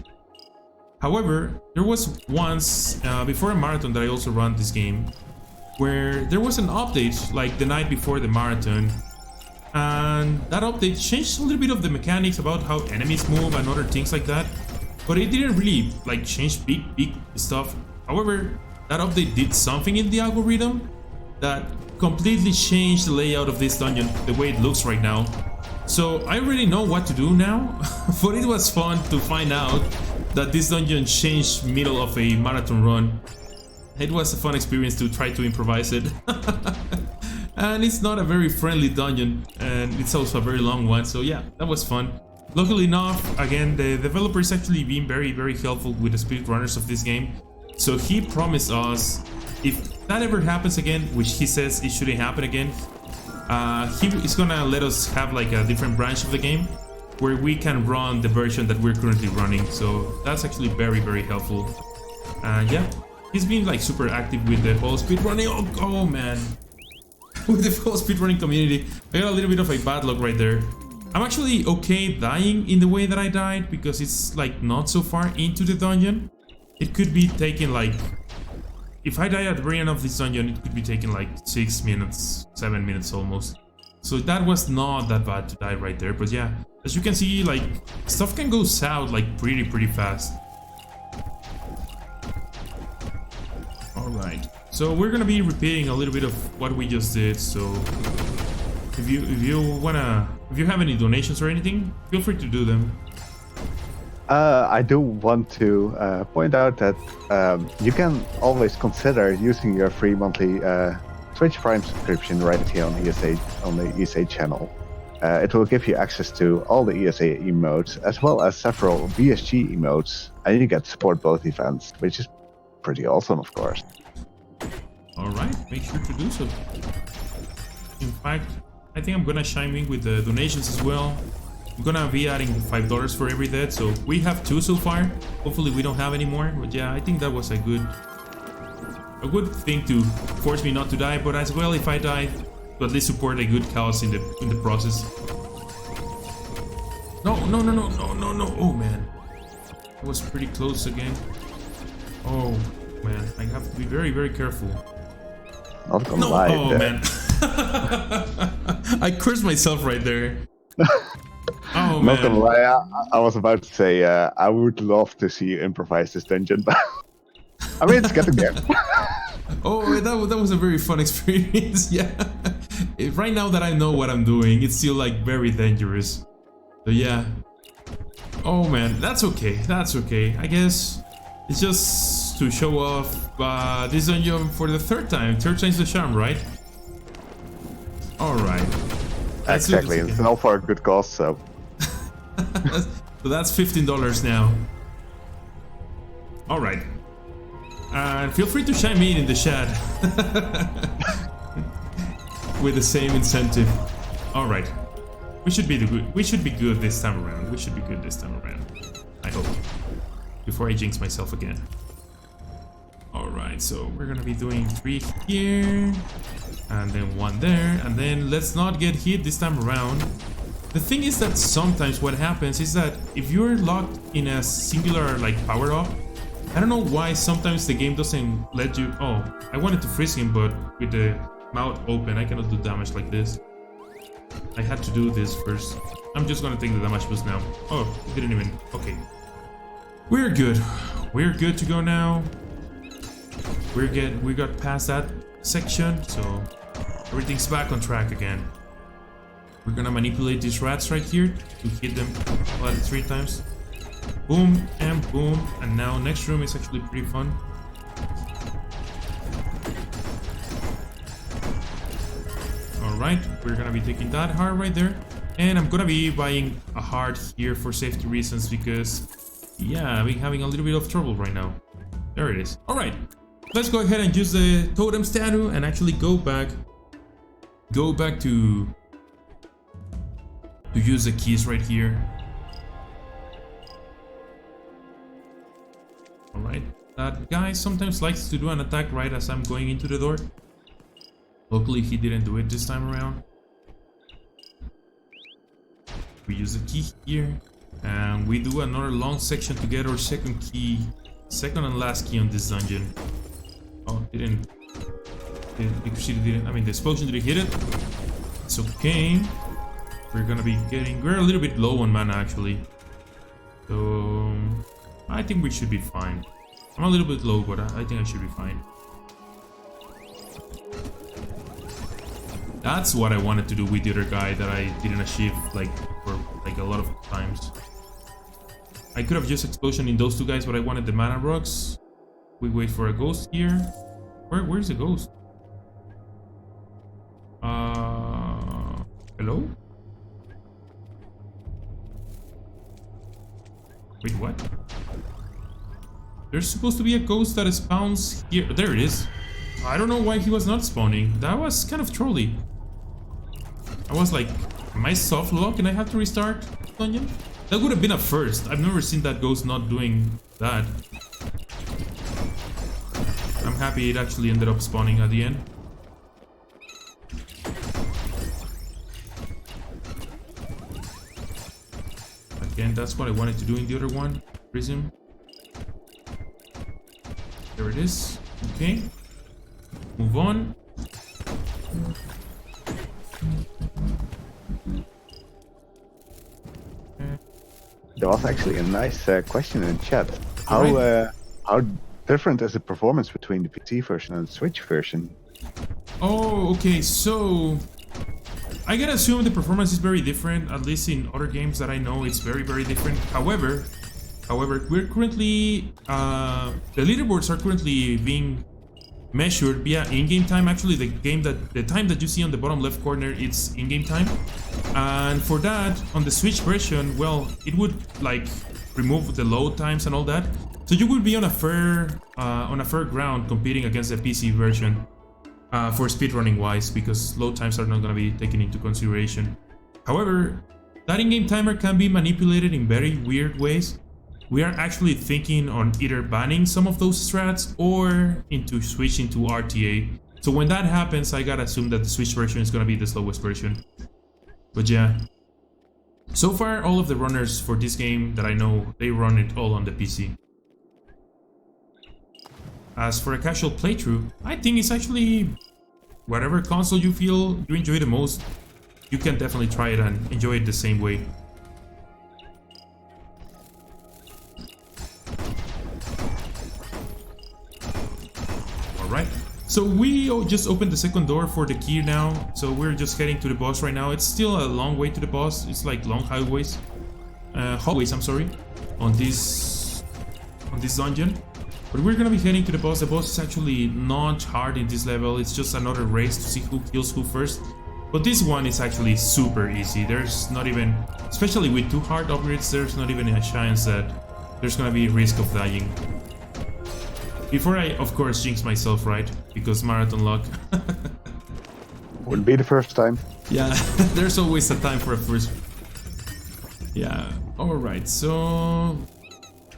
However, there was once, before a marathon that I also run this game, where there was an update like the night before the marathon, and that update changed a little bit of the mechanics about how enemies move and other things like that, but it didn't really like change big stuff. However, that update did something in the algorithm that completely changed the layout of this dungeon, the way it looks right now. So I already know what to do now, but it was fun to find out that this dungeon changed middle of a marathon run. It was a fun experience to try to improvise it. And it's not a very friendly dungeon, and it's also a very long one, so yeah, that was fun. Luckily enough, again, the developer is actually being very helpful with the speedrunners of this game. So he promised us if that ever happens again, which he says it shouldn't happen again, he is gonna let us have like a different branch of the game where we can run the version that we're currently running. So that's actually very, very helpful. And yeah, he's been like super active with the whole speedrunning. Oh man, with the whole speedrunning community. I got a little bit of a bad luck right there. I'm actually okay dying in the way that I died because it's like not so far into the dungeon. It could be taking like, if I die at the very end of this dungeon, it could be taking like 6 minutes, 7 minutes almost. So that was not that bad to die right there. But yeah, as you can see, like stuff can go south like pretty fast. All right, so we're gonna be repeating a little bit of what we just did. So if you have any donations or anything, feel free to do them. I do want to point out that you can always consider using your free monthly Twitch Prime subscription right here on the ESA channel. It will give you access to all the ESA emotes as well as several BSG emotes, and you get to support both events, which is pretty awesome, of course. All right, make sure to do so. In fact, I think I'm gonna chime in with the donations as well. I'm gonna be adding $5 for every death, so we have 2 so far. Hopefully we don't have any more, but yeah, I think that was a good thing to force me not to die, but as well, if I die, to at least support a good cause in the process. No. Oh man, that was pretty close again. Oh man, I have to be very careful. Not gonna lie. Oh man. I cursed myself right there. Oh man. Not gonna lie, I was about to say I would love to see you improvise this dungeon, but I mean, it's getting there. Oh, that was a very fun experience. Yeah. Right now that I know what I'm doing, it's still like very dangerous. So yeah. Oh man, that's okay. That's okay. I guess it's just to show off this dungeon for the third time. Third time's the charm, right? All right. Exactly. It's all for a good cause, so. So that's $15 now. All right. And feel free to chime in the chat with the same incentive. All right. We should be good this time around. We should be good this time around. I hope. Before I jinx myself again. All right. So we're gonna be doing 3 here, and then 1 there, and then let's not get hit this time around. The thing is that sometimes what happens is that if you're locked in a singular like power up, I don't know why sometimes the game doesn't let you. Oh, I wanted to freeze him, but with the mouth open, I cannot do damage like this. I had to do this first. I'm just gonna take the damage boost now. Oh, it didn't even. Okay. We're good. We're good to go now. We got past that section, so everything's back on track again. We're gonna manipulate these rats right here to hit them about 3 times. Boom and boom, and now next room is actually pretty fun. Alright, we're gonna be taking that heart right there. And I'm gonna be buying a heart here for safety reasons because, yeah, I've been having a little bit of trouble right now. There it is. Alright, let's go ahead and use the totem statue and actually go back to use the keys right here. Alright, that guy sometimes likes to do an attack right as I'm going into the door. Luckily he didn't do it this time around. We use the key here, and we do another long section to get our second and last key on this dungeon. Oh, the explosion didn't hit it. It's okay. We're a little bit low on mana actually. So I think we should be fine. I'm a little bit low, but I think I should be fine. That's what I wanted to do with the other guy that I didn't achieve for a lot of times. I could have used explosion in those 2 guys, but I wanted the mana rocks. We wait for a ghost here. Where's the ghost? Hello? Wait, what? There's supposed to be a ghost that spawns here. There it is. I don't know why he was not spawning. That was kind of trolly. I was like, am I soft lock and I have to restart dungeon? That would have been a first. I've never seen that ghost not doing that. I'm happy it actually ended up spawning at the end. Again, that's what I wanted to do in the other one. Prism. There it is. Okay. Move on. There was actually a nice question in chat. How different is the performance between the PC version and the Switch version? Oh, okay. So I gotta assume the performance is very different. At least in other games that I know, it's very, very different. However, we're currently the leaderboards are currently being measured via in-game time. Actually, the time that you see on the bottom left corner, it's in-game time. And for that, on the Switch version, well, it would like remove the load times and all that. So you would be on a fair ground competing against the PC version for speedrunning wise, because load times are not going to be taken into consideration. However, that in-game timer can be manipulated in very weird ways. We are actually thinking on either banning some of those strats or into switching to RTA. So when that happens, I gotta assume that the Switch version is gonna be the slowest version. But yeah. So far, all of the runners for this game that I know, they run it all on the PC. As for a casual playthrough, I think it's actually whatever console you feel you enjoy the most, you can definitely try it and enjoy it the same way. Alright, so we just opened the second door for the key now, so we're just heading to the boss right now. It's still a long way to the boss. It's like long hallways, I'm sorry, on this dungeon. But we're gonna be heading to the boss. The boss is actually not hard in this level. It's just another race to see who kills who first. But this one is actually super easy. There's not even, especially with 2 hard upgrades, there's not even a chance that there's gonna be risk of dying. Before I, of course, jinx myself, right? Because marathon luck. Wouldn't be the first time. Yeah, there's always a time for a first. Yeah, alright, so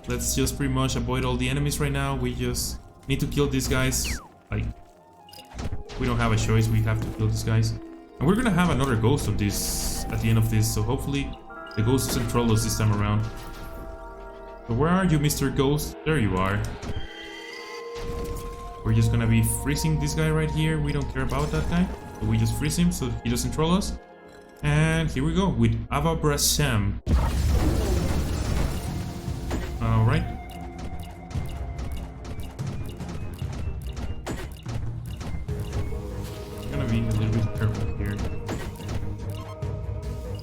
let's just pretty much avoid all the enemies right now. We just need to kill these guys. Like, we don't have a choice, we have to kill these guys. And we're gonna have another ghost of this at the end of this, so hopefully the ghost doesn't troll us this time around. So where are you, Mr. Ghost? There you are. We're just gonna be freezing this guy right here. We don't care about that guy, so we just freeze him so he doesn't troll us. And here we go with Avabrasam. Alright. I'm gonna be a little bit careful here.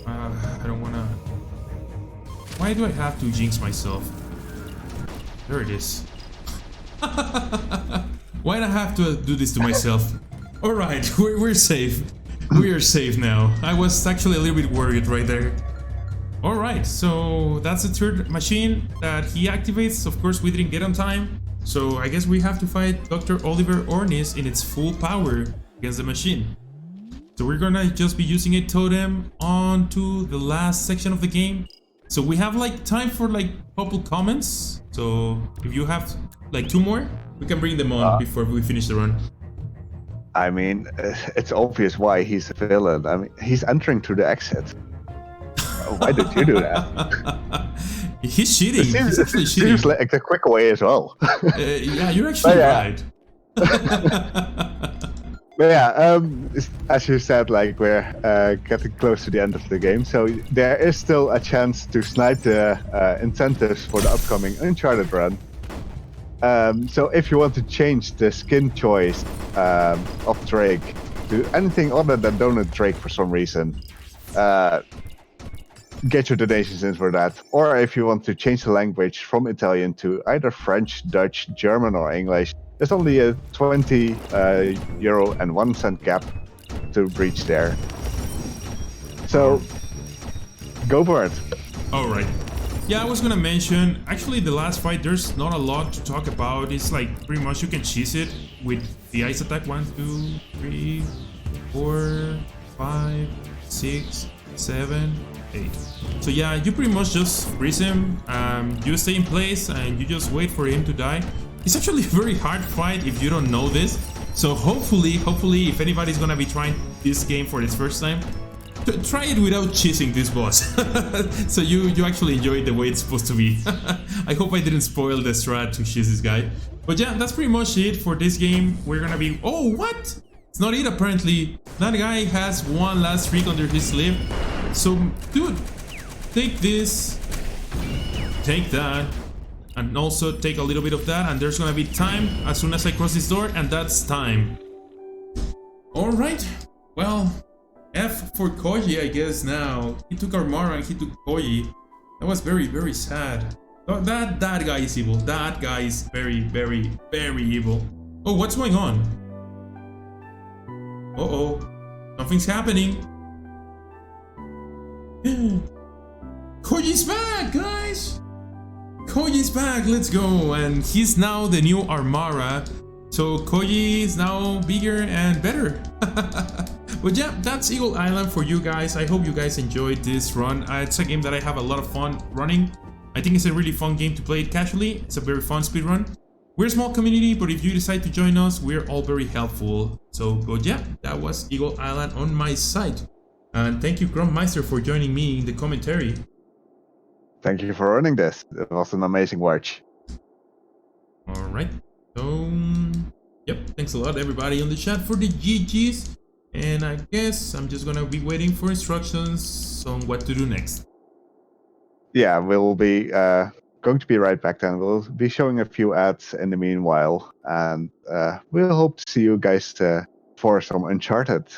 I don't wanna... Why do I have to jinx myself? There it is. Why do I have to do this to myself? Alright, we're safe. We are safe now. I was actually a little bit worried right there. Alright, so that's the third machine that he activates. Of course, we didn't get on time. So I guess we have to fight Dr. Oliver Ornis in its full power against the machine. So we're gonna just be using a totem onto the last section of the game. So we have like time for like a couple comments. So if you have like 2 more, we can bring them on before we finish the run. I mean, it's obvious why he's a villain. I mean, he's entering through the exit. Why did you do that? He's cheating. He's actually cheating. Seems like the quick way as well. Yeah, you're actually right. But yeah, as you said, like we're getting close to the end of the game, so there is still a chance to snipe the incentives for the upcoming Uncharted run. So if you want to change the skin choice of Drake to anything other than Donut Drake for some reason, get your donations in for that. Or if you want to change the language from Italian to either French, Dutch, German or English, there's only a 20 euro and 1 cent gap to breach there. So go for it. All right. Yeah, I was gonna mention, actually the last fight, there's not a lot to talk about. It's like pretty much you can cheese it with the ice attack. 1, 2, 3, 4, 5, 6, 7, 8. So yeah, you pretty much just freeze him, you stay in place and you just wait for him to die. It's actually a very hard fight if you don't know this. So hopefully if anybody's gonna be trying this game for its first time, try it without cheesing this boss. So you actually enjoy it the way it's supposed to be. I hope I didn't spoil the strat to cheese this guy. But yeah, that's pretty much it for this game. We're gonna be... Oh, what? It's not it apparently. That guy has one last streak under his sleeve. So, dude, take this, take that, and also take a little bit of that, and there's gonna be time as soon as I cross this door, and that's time. Alright, well... F for Koji, I guess now. He took Armara and he took Koji. That was very, very sad. Oh, that guy is evil. That guy is very, very, very evil. Oh, what's going on? Uh-oh. Something's happening. Koji's back, guys! Koji's back, let's go. And he's now the new Armara. So Koji is now bigger and better. But yeah, that's Eagle Island for you guys. I hope you guys enjoyed this run. It's a game that I have a lot of fun running. I think it's a really fun game to play it casually. It's a very fun speed run. We're a small community, but if you decide to join us, we're all very helpful. So, but yeah, that was Eagle Island on my side. And thank you, Grumpmeister, for joining me in the commentary. Thank you for running this. It was an amazing watch. Alright. So, yep, thanks a lot everybody on the chat for the GGs. And I guess I'm just gonna be waiting for instructions on what to do next. Yeah, we'll be going to be right back then. We'll be showing a few ads in the meanwhile. And we'll hope to see you guys for some Uncharted.